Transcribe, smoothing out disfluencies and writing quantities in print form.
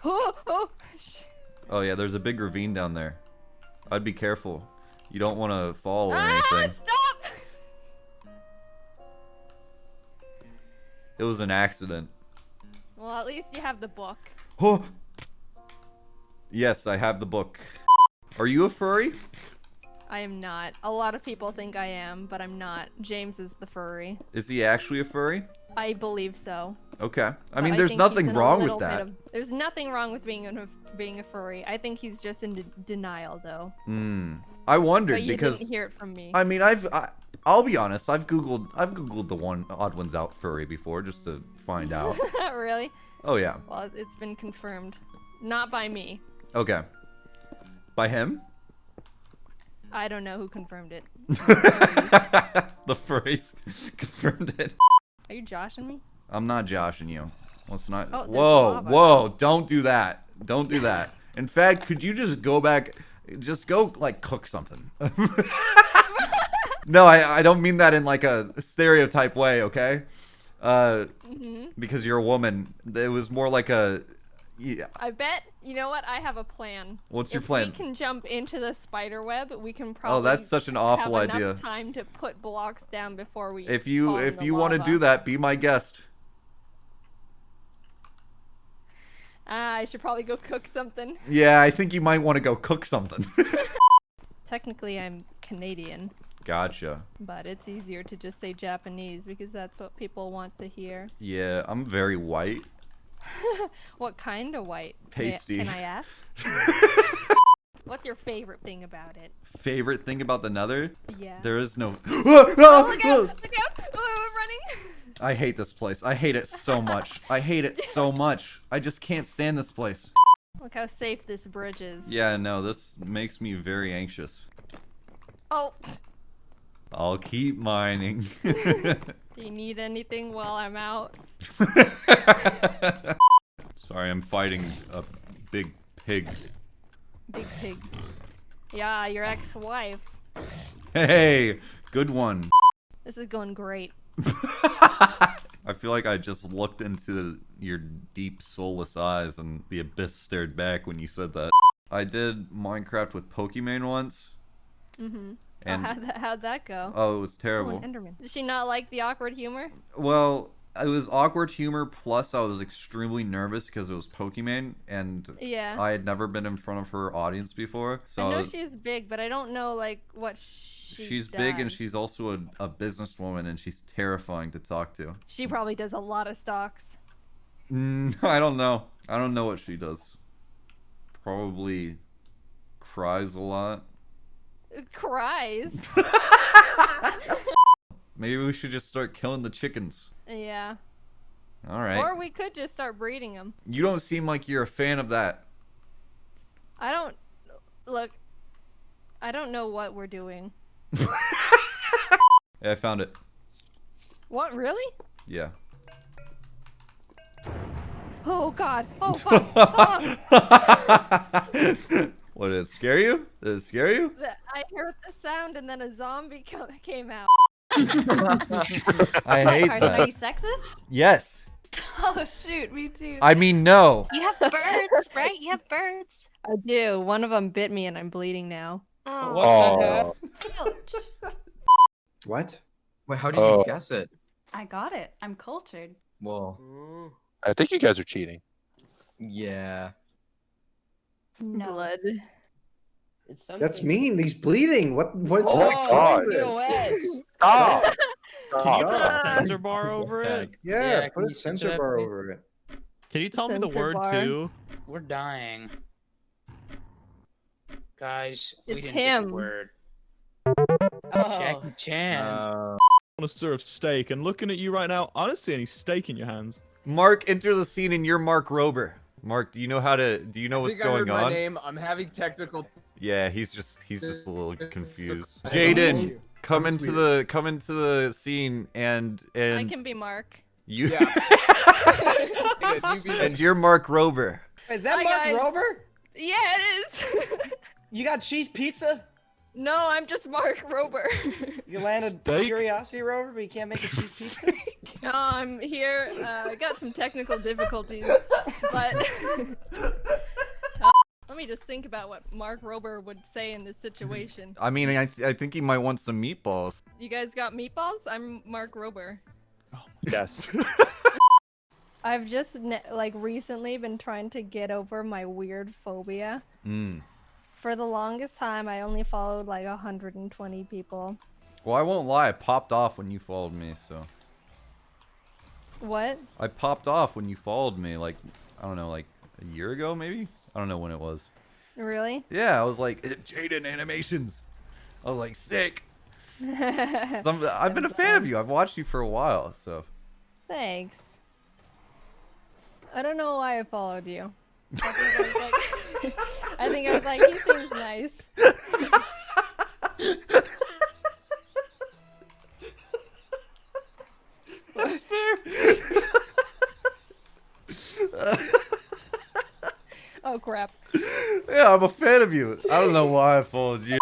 Oh yeah, there's a big ravine down there. I'd be careful. You don't want to fall or anything. Stop! It was an accident. Well, at least you have the book. Oh! Yes, I have the book. Are you a furry? I am not. A lot of people think I am, but I'm not. James is the furry. Is he actually a furry? I believe so. Okay. I But mean, there's think nothing he's in a wrong little with bit that. there's nothing wrong with being a furry. I think he's just in denial, though. I wondered But you because didn't hear it from me. I mean, I'll be honest. I've googled the odd ones out furry before just to find out. Really? Oh yeah. Well, it's been confirmed. Not by me. Okay. By him? I don't know who confirmed it. The furries confirmed it. Are you joshing me? I'm not joshing you. Let's not. Oh, there's whoa, lava. whoa! Don't do that. Don't do that. In fact, could you just go back? Just go like cook something. No, I don't mean that in like a stereotype way, okay? Because you're a woman. It was more like a. Yeah. I bet. You know what? I have a plan. What's your If plan? we can jump into the spider web, we can probably. Oh, that's such an awful have idea. enough time to put blocks down before we. If fall you in the want to lava. do that, be my guest. I should probably go cook something. Yeah, I think you might want to go cook something. Technically, I'm Canadian, Gotcha. but it's easier to just say Japanese because that's what people want to hear. Yeah, I'm very white. What kind of white? Pasty. Can I ask? What's your favorite thing about it? Favorite thing about the Nether? Yeah. There is no. Oh, look out! Look out! Oh, we're running! I hate this place. I hate it so much. I hate it so much. I just can't stand this place. Look how safe this bridge is. Yeah, no, this makes me very anxious. Oh! I'll keep mining. Do you need anything while I'm out? Sorry, I'm fighting a big pig. Big pig. Yeah, your ex-wife. Hey, good one. This is going great. I feel like I just looked into your deep, soulless eyes and the abyss stared back when you said that. I did Minecraft with Pokemon once. And how'd that go? oh, it was Oh, terrible. an Enderman. Did she not like the awkward humor? Well, it was awkward humor, plus I was extremely nervous because it was Pokemon, and Yeah. I had never been in front of her audience before. So I know she's big, but I don't know like what she's big, and she's also a businesswoman, and she's terrifying to talk to. She probably does a lot of stocks. I don't know. I don't know what she does. Probably cries a lot. Cries. Maybe we should just start killing the chickens. Yeah. All right. Or we could just start breeding them. You don't seem like you're a fan of that. I don't know what we're doing. Yeah, I found it. What, really? Yeah. Oh god. Oh fuck. Oh. What, did it scare you? Did it scare you? I heard the sound and then a zombie came out. I hate Carson, are that. you sexist? Yes. Oh shoot, me too. I mean, no. You have birds, right? You have birds. I do. One of them bit me and I'm bleeding now. Oh, What the heck? ouch. What? Wait, how did you guess it? I got it. I'm cultured. Well, I think you guys are cheating. yeah. No. Blood. It's something. That's mean. He's bleeding. What's Oh my that? God. POS. Stop! Can you put Stop. a censor bar over it? Tag. Yeah, can put you a switch sensor it up, bar please? over it. Can you tell me the Censor word bar. too? We're dying. Guys, we It's didn't get him. the word. Oh. Jackie Chan. Uh, Want to serve steak, and looking at you right now, I don't see any steak in your hands. Mark, enter the scene, and you're Mark Rober. Mark, do you know what's I going heard on? my name. I'm having technical. Yeah, he's just a little confused. I Jaiden, come into the scene and I can be Mark. you Yeah. and you're Mark Rober. Is that Hi, Mark guys. Rover? Yeah, it is. You got cheese pizza? No, I'm just Mark Rober. You landed Steak? Curiosity Rover, but you can't make a cheese pizza? No, I'm here. I got some technical difficulties, but let me just think about what Mark Rober would say in this situation. I mean, I think he might want some meatballs. You guys got meatballs? I'm Mark Rober. Yes. I've just like recently been trying to get over my weird phobia. For the longest time, I only followed like 120 people. Well, I won't lie. I popped off when you followed me, so. What? I popped off when you followed me, like, I don't know, like a year ago, maybe? I don't know when it was. Really? Yeah, I was like, JaidenAnimations. I was like, sick. I've been a fan of you. I've watched you for a while, so. Thanks. I don't know why I followed you. I think I was like, he seems nice. That's fair. Oh crap. Yeah, I'm a fan of you. I don't know why I followed you.